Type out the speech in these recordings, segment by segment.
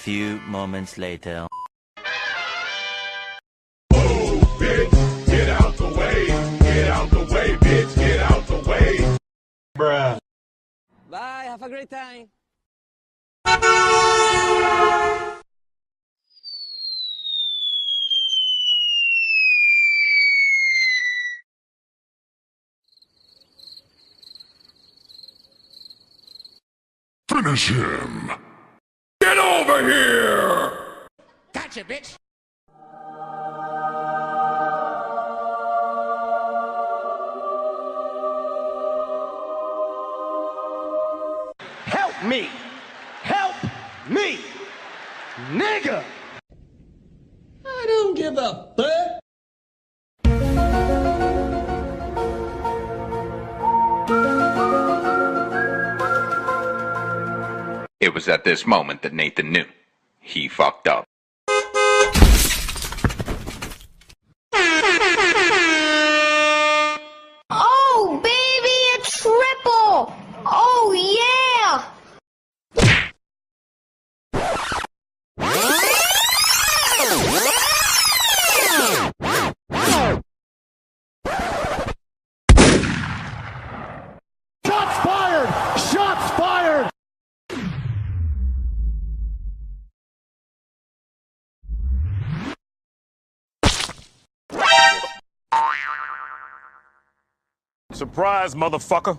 few moments later. Whoa, bitch, get out the way. Get out the way, bitch, get out the way. Bruh. Bye, have a great time. Finish him. Get over here. Gotcha, bitch. Help me! Help me! Nigga! I don't give a fuck. It was at this moment that Nathan knew. He fucked up. Oh, baby, a triple! Oh, yeah! Shots fired! Shots fired! Surprise, motherfucker.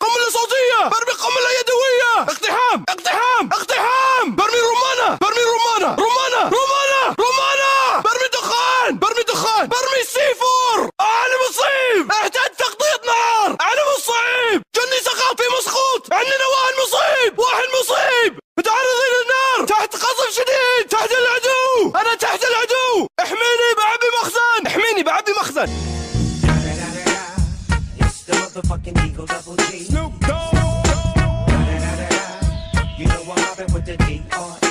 قنبلة صوتية! برمي قنبلة يدوية! اقتحام! اقتحام! اقتحام! برمي رمانة! برمي رمانة! رمانة! رمانة! رمانة! برمي دخان! برمي دخان! برمي سيفور! أنا مصيب! احتاج تغطية نار! أنا مصيب! جندي سقط في مسقوط! عندنا واحد مصيب! واحد مصيب! متعرضين للنار! تحت قصف شديد! تحت العدو! أنا تحت العدو! احميني بعبي مخزن! احميني بعبي مخزن! It's the motherfucking Eagle Double G. Snoop Dogg! You know I'm mobbing with the D.R.